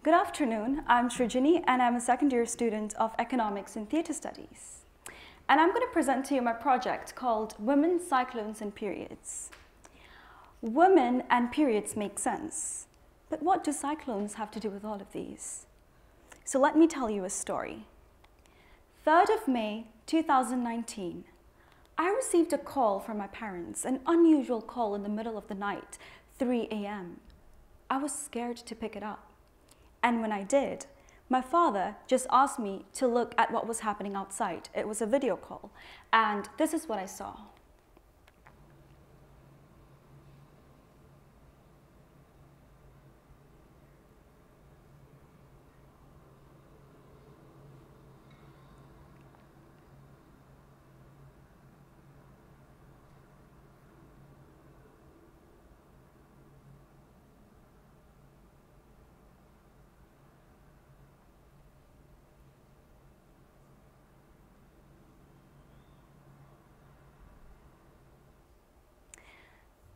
Good afternoon, I'm Srijini and I'm a second year student of Economics and Theatre Studies. And I'm going to present to you my project called Women, Cyclones and Periods. Women and periods make sense, but what do cyclones have to do with all of these? So let me tell you a story. 3rd of May, 2019, I received a call from my parents, an unusual call in the middle of the night, 3 a.m. I was scared to pick it up. And when I did, my father just asked me to look at what was happening outside. It was a video call, and this is what I saw.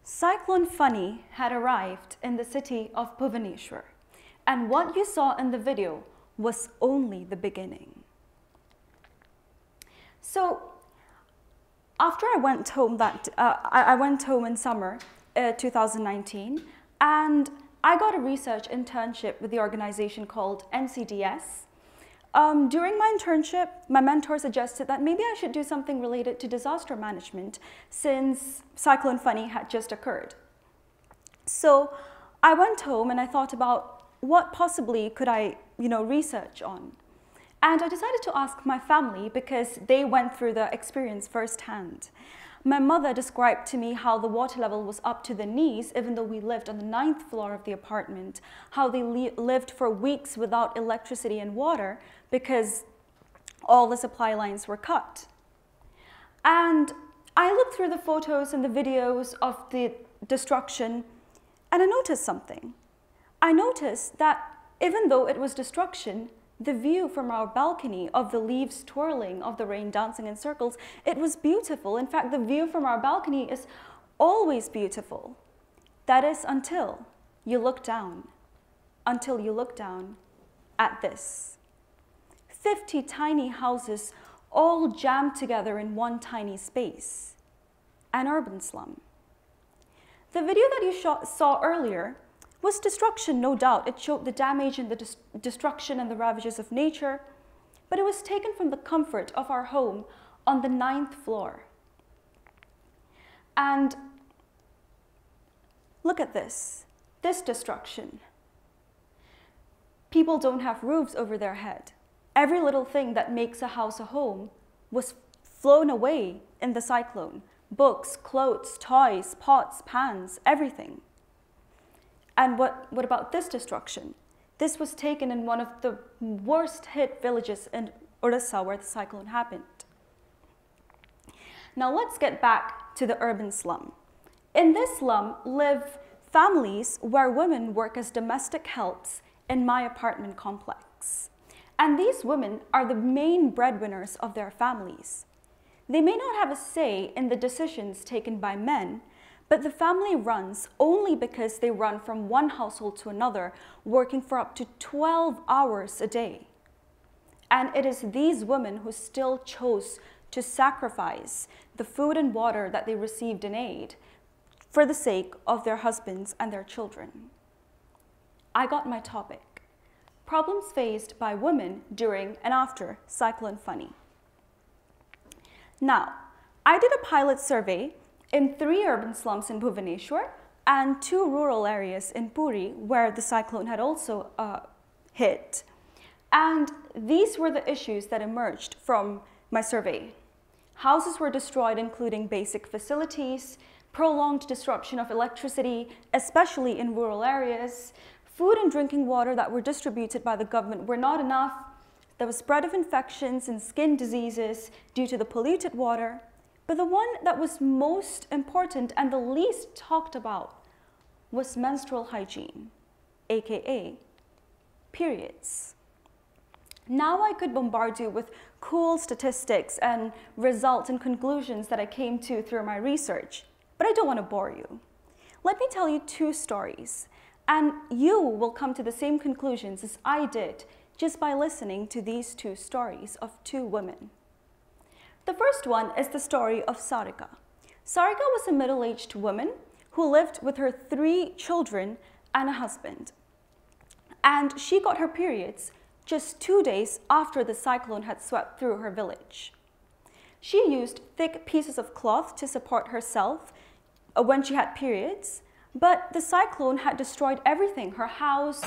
Cyclone Fani had arrived in the city of Bhubaneswar, and what you saw in the video was only the beginning. So, after I went home I went home in summer 2019, and I got a research internship with the organization called NCDS. During my internship, my mentor suggested that maybe I should do something related to disaster management since Cyclone Fani had just occurred. So I went home and I thought about what possibly could I, research on. And I decided to ask my family because they went through the experience firsthand. My mother described to me how the water level was up to the knees, even though we lived on the 9th floor of the apartment, how they lived for weeks without electricity and water because all the supply lines were cut. And I looked through the photos and the videos of the destruction, and I noticed something. I noticed that even though it was destruction, the view from our balcony of the leaves twirling, of the rain dancing in circles, it was beautiful. In fact, the view from our balcony is always beautiful. That is until you look down. Until you look down at this. 50 tiny houses all jammed together in one tiny space. An urban slum. The video that you saw earlier was destruction, no doubt. It showed the damage and the destruction and the ravages of nature, but it was taken from the comfort of our home on the 9th floor. And look at this destruction. People don't have roofs over their head. Every little thing that makes a house a home was flown away in the cyclone. Books, clothes, toys, pots, pans, everything. And what about this destruction? This was taken in one of the worst hit villages in Odisha where the cyclone happened. Now let's get back to the urban slum. In this slum live families where women work as domestic helps in my apartment complex. And these women are the main breadwinners of their families. They may not have a say in the decisions taken by men, but the family runs only because they run from one household to another, working for up to 12 hours a day. And it is these women who still chose to sacrifice the food and water that they received in aid for the sake of their husbands and their children. I got my topic: problems faced by women during and after Cyclone Fani. Now, I did a pilot survey in 3 urban slums in Bhubaneswar and 2 rural areas in Puri where the cyclone had also hit. And these were the issues that emerged from my survey. Houses were destroyed, including basic facilities, prolonged disruption of electricity, especially in rural areas. Food and drinking water that were distributed by the government were not enough. There was spread of infections and skin diseases due to the polluted water. But the one that was most important and the least talked about was menstrual hygiene, aka periods. Now I could bombard you with cool statistics and results and conclusions that I came to through my research, but I don't want to bore you. Let me tell you 2 stories. And you will come to the same conclusions as I did just by listening to these two stories of two women. The first one is the story of Sarika. Sarika was a middle-aged woman who lived with her 3 children and a husband. And she got her periods just 2 days after the cyclone had swept through her village. She used thick pieces of cloth to support herself when she had periods, but the cyclone had destroyed everything. Her house,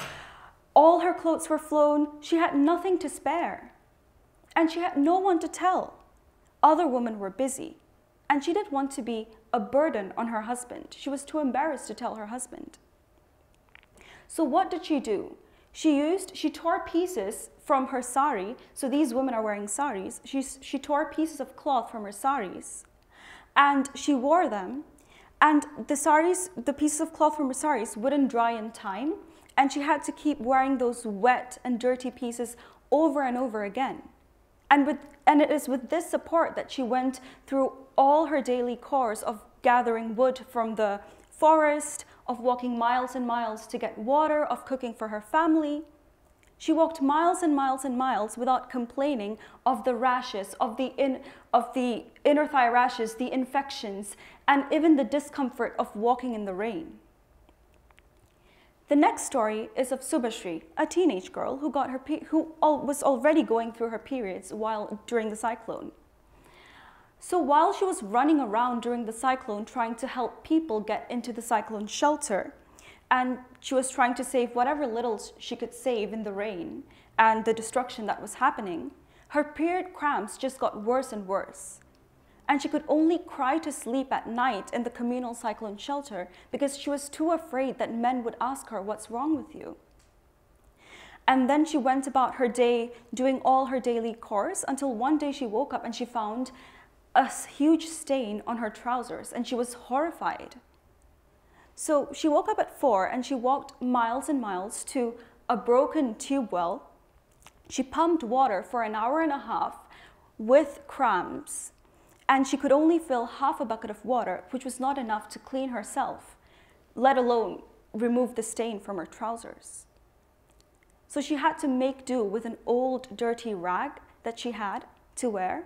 all her clothes were flown. She had nothing to spare. And she had no one to tell. Other women were busy, and she didn't want to be a burden on her husband. She was too embarrassed to tell her husband. So what did she do? She tore pieces from her sari. So these women are wearing saris. She tore pieces of cloth from her saris and she wore them. And the pieces of cloth from her saris wouldn't dry in time. And she had to keep wearing those wet and dirty pieces over and over again. And it is with this support that she went through all her daily chores of gathering wood from the forest, of walking miles and miles to get water, of cooking for her family. She walked miles and miles and miles without complaining of the rashes, of the inner thigh rashes, the infections, and even the discomfort of walking in the rain. The next story is of Subhashri, a teenage girl who was already going through her periods during the cyclone. So while she was running around during the cyclone trying to help people get into the cyclone shelter, and she was trying to save whatever little she could save in the rain and the destruction that was happening, her period cramps just got worse and worse. And she could only cry to sleep at night in the communal cyclone shelter because she was too afraid that men would ask her, "What's wrong with you?" And then she went about her day doing all her daily chores until one day she woke up and she found a huge stain on her trousers and she was horrified. So she woke up at 4 and she walked miles and miles to a broken tube well. She pumped water for an hour and a half with cramps. And she could only fill half a bucket of water, which was not enough to clean herself, let alone remove the stain from her trousers. So she had to make do with an old, dirty rag that she had to wear.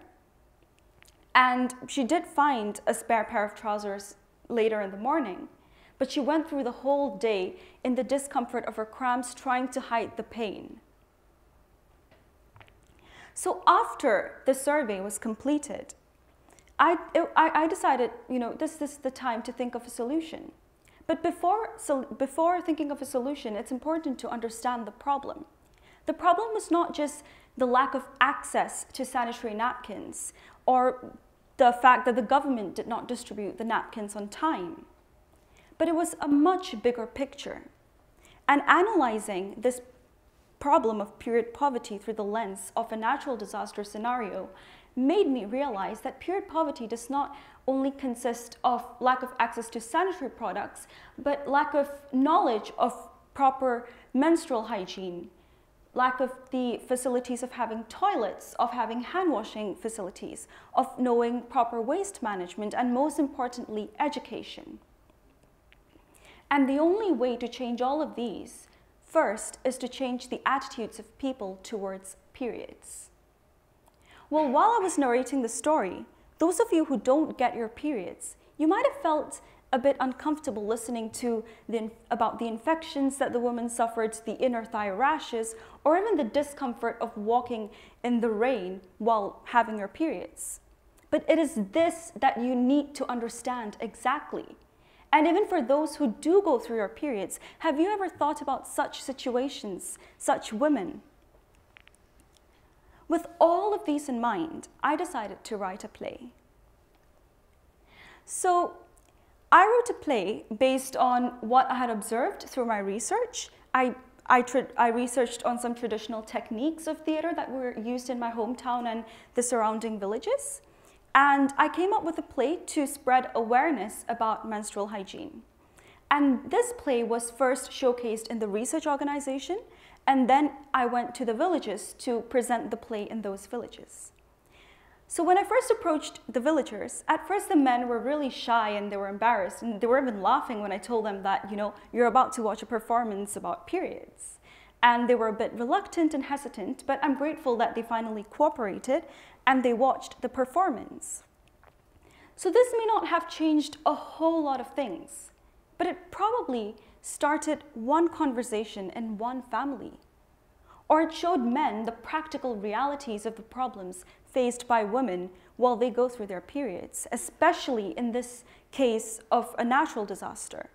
And she did find a spare pair of trousers later in the morning, but she went through the whole day in the discomfort of her cramps, trying to hide the pain. So after the survey was completed, I decided, this is the time to think of a solution. But before thinking of a solution, it's important to understand the problem. The problem was not just the lack of access to sanitary napkins or the fact that the government did not distribute the napkins on time, but it was a much bigger picture. And analyzing this problem of period poverty through the lens of a natural disaster scenario made me realize that period poverty does not only consist of lack of access to sanitary products, but lack of knowledge of proper menstrual hygiene, lack of the facilities of having toilets, of having hand washing facilities, of knowing proper waste management, and most importantly, education. And the only way to change all of these, first, is to change the attitudes of people towards periods. Well, while I was narrating the story, those of you who don't get your periods, you might have felt a bit uncomfortable listening to about the infections that the woman suffered, the inner thigh rashes, or even the discomfort of walking in the rain while having your periods. But it is this that you need to understand exactly. And even for those who do go through your periods, have you ever thought about such situations, such women? With all of these in mind, I decided to write a play. So I wrote a play based on what I had observed through my research. I researched on some traditional techniques of theater that were used in my hometown and the surrounding villages. And I came up with a play to spread awareness about menstrual hygiene. And this play was first showcased in the research organization, and then I went to the villages to present the play in those villages. So when I first approached the villagers, at first the men were really shy and they were embarrassed, and they were even laughing when I told them that, you know, you're about to watch a performance about periods. And they were a bit reluctant and hesitant, but I'm grateful that they finally cooperated and they watched the performance. So this may not have changed a whole lot of things, but it probably started one conversation in one family. Or it showed men the practical realities of the problems faced by women while they go through their periods, especially in this case of a natural disaster.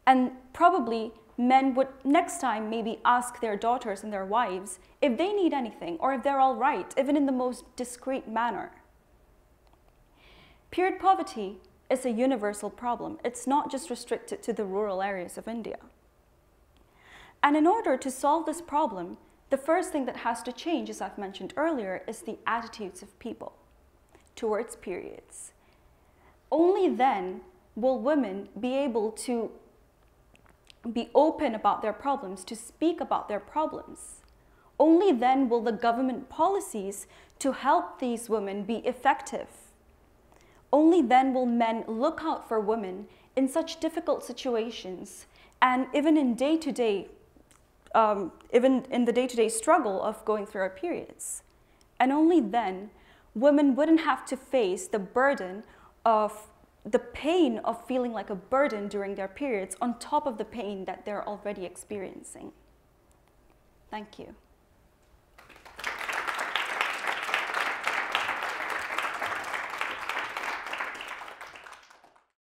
And probably men would next time maybe ask their daughters and their wives if they need anything or if they're all right, even in the most discreet manner. Period poverty is a universal problem. It's not just restricted to the rural areas of India. And in order to solve this problem, the first thing that has to change, as I've mentioned earlier, is the attitudes of people towards periods. Only then will women be able to be open about their problems, to speak about their problems. Only then will the government policies to help these women be effective. Only then will men look out for women in such difficult situations and even in the day-to-day struggle of going through our periods. And only then women wouldn't have to face the burden of the pain of feeling like a burden during their periods on top of the pain that they're already experiencing. Thank you.